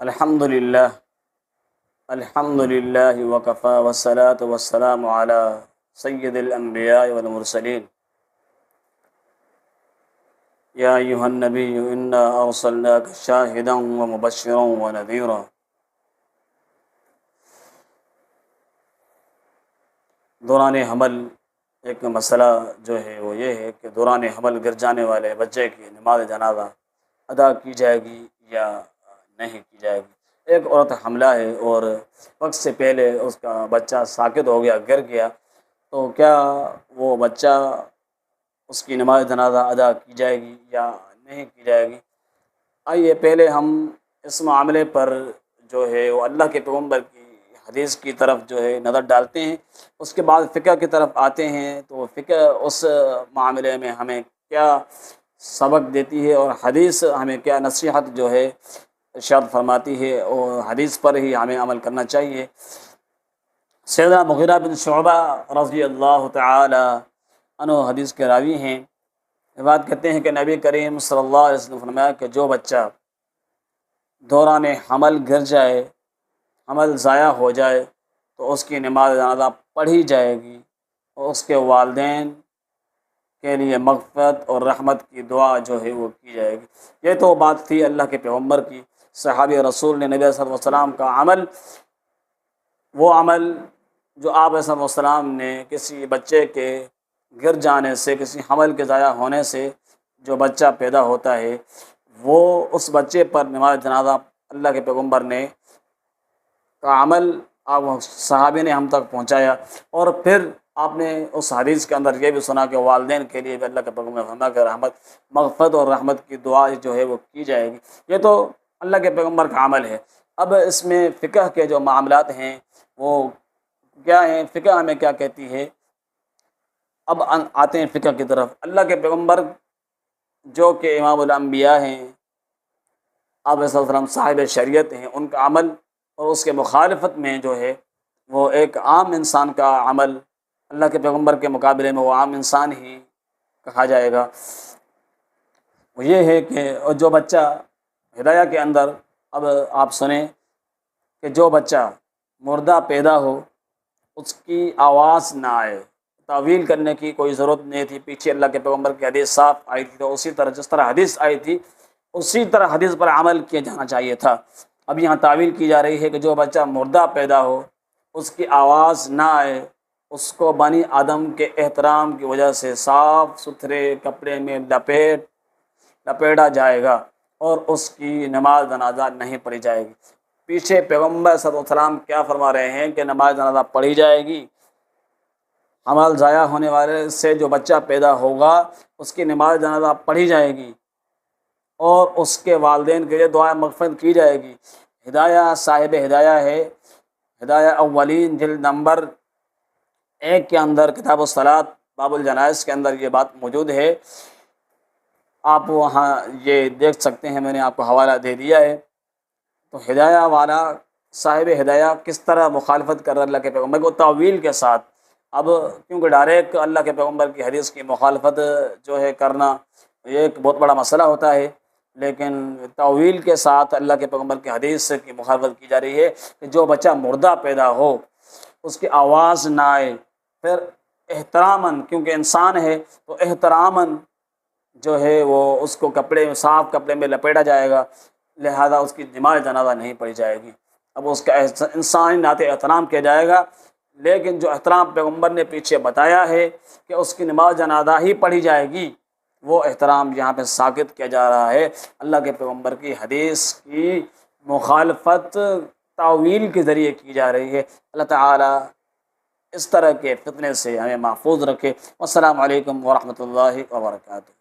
الحمدللہ الحمدللہ وکفی والصلاة والسلام علی سید الانبیاء والمرسلین یا ایہا النبی انا ارسلناک شاہدا ومبشرا ونذیرا۔ دوران حمل ایک مسئلہ جو ہے وہ یہ ہے کہ دوران حمل گر جانے والے بچے کی نماز جنازہ ادا کی جائے گی یا نہیں کی جائے گی۔ ایک عورت حاملہ ہے اور وقت سے پہلے اس کا بچہ ساقط ہو گیا، گر گیا، تو کیا وہ بچہ اس کی نماز جنازہ ادا کی جائے گی یا نہیں کی جائے گی؟ آئیے پہلے ہم اس معاملے پر جو ہے وہ اللہ کے پیغمبر کی حدیث کی طرف جو ہے نظر ڈالتے ہیں، اس کے بعد فقہ کی طرف آتے ہیں۔ تو فقہ اس معاملے میں ہمیں کیا سبق دیتی ہے اور حدیث ہمیں کیا نصیحت جو ہے ارشاد فرماتی ہے، اور حدیث پر ہی ہمیں عمل کرنا چاہیے۔ سیدنا مغیرہ بن شعبہ رضی اللہ تعالی عنہ حدیث کے راوی ہیں، یہ بات کہتے ہیں کہ نبی کریم صلی اللہ علیہ وسلم نے فرمایا کہ جو بچہ دوران حمل گر جائے، حمل ضائع ہو جائے، تو اس کی نماز جنازہ پڑھی جائے گی اور اس کے والدین کے لیے مغفرت اور رحمت کی دعا جو ہے وہ کی جائے گی۔ یہ تو بات تھی اللہ کے پیغمبر کی۔ صحابی رسول نے نبی صلی اللہ علیہ وسلم کا عمل، وہ عمل جو آپ صلی اللہ علیہ وسلم نے کسی بچے کے گر جانے سے، کسی حمل کے ضائع ہونے سے جو بچہ پیدا ہوتا ہے، وہ اس بچے پر نماز جنازہ اللہ کے پیغمبر نے کا عمل آپ صحابی نے ہم تک پہنچایا۔ اور پھر آپ نے اس حدیث کے اندر یہ بھی سنا کہ والدین کے لیے بھی اللہ کے پیغمبر نے فرمایا کہ رحمت، مغفرت اور رحمت کی دعا جو ہے وہ کی جائے گی۔ یہ تو اللہ کے پیغمبر کا عمل ہے۔ اب اس میں فقہ کے جو معاملات ہیں وہ کیا ہیں، فقہ ہمیں کیا کہتی ہے؟ اب آتے ہیں فقہ کی طرف۔ اللہ کے پیغمبر جو کہ امام الانبیاء ہیں، آپ صلی اللہ علیہ وسلم صاحب شریعت ہیں، ان کا عمل اور اس کے مخالفت میں جو ہے وہ ایک عام انسان کا عمل، اللہ کے پیغمبر کے مقابلے میں وہ عام انسان ہی کہا جائے گا۔ وہ یہ ہے کہ جو بچہ ہدایہ کے اندر، اب آپ سنیں کہ جو بچہ مردہ پیدا ہو، اس کی آواز نہ آئے، تعویل کرنے کی کوئی ضرورت نہیں تھی۔ پیچھے اللہ کے پیغمبر کی حدیث صاف آئی تھی، تو اسی طرح جس طرح حدیث آئی تھی اسی طرح حدیث پر عمل کیا جانا چاہیے تھا۔ اب یہاں تعویل کی جا رہی ہے کہ جو بچہ مردہ پیدا ہو، اس کی آواز نہ آئے، اس کو بنی آدم کے احترام کی وجہ سے صاف ستھرے کپڑے میں لپیٹا جائے گا اور اس کی نماز جنازہ نہیں پڑھی جائے گی۔ پیچھے پیغمبر صلی اللہ علیہ وسلم کیا فرما رہے ہیں کہ نماز جنازہ پڑھی جائے گی، حمل ضائع ہونے والے سے جو بچہ پیدا ہوگا اس کی نماز جنازہ پڑھی جائے گی اور اس کے والدین کے لیے دعائیں مغفرت کی جائے گی۔ ہدایہ صاحب ہدایہ ہے، ہدایہ اولین جلد نمبر 1 کے اندر کتاب الصلاۃ باب الجنائز کے اندر یہ بات موجود ہے، آپ وہاں یہ دیکھ سکتے ہیں، میں نے آپ کو حوالہ دے دیا ہے۔ تو ہدایہ والا صاحب ہدایہ کس طرح مخالفت کر رہا ہے اللہ کے پیغمبر کو تعویل کے ساتھ۔ اب کیونکہ ڈائریکٹ اللہ کے پیغمبر کی حدیث کی مخالفت جو ہے کرنا یہ ایک بہت بڑا مسئلہ ہوتا ہے، لیکن تعویل کے ساتھ اللہ کے پیغمبر کی حدیث کی مخالفت کی جا رہی ہے کہ جو بچہ مردہ پیدا ہو، اس کی آواز نہ آئے، پھر احتراماً، کیونکہ انسان ہے تو احتراماً جو ہے وہ اس کو صاف کپڑے میں لپیٹا جائے گا، لہذا اس کی نماز جنازہ نہیں پڑھی جائے گی۔ اب اس کا انسانی ناطے احترام کیا جائے گا، لیکن جو احترام پیغمبر نے پیچھے بتایا ہے کہ اس کی نماز جنازہ ہی پڑھی جائے گی، وہ احترام یہاں پہ ساقط کیا جا رہا ہے۔ اللہ کے پیغمبر کی حدیث کی مخالفت تعویل کے ذریعے کی جا رہی ہے۔ اللہ تعالیٰ اس طرح کے فتنے سے ہمیں محفوظ رکھے۔ والسلام علیکم ورحمۃ اللہ وبرکاتہ۔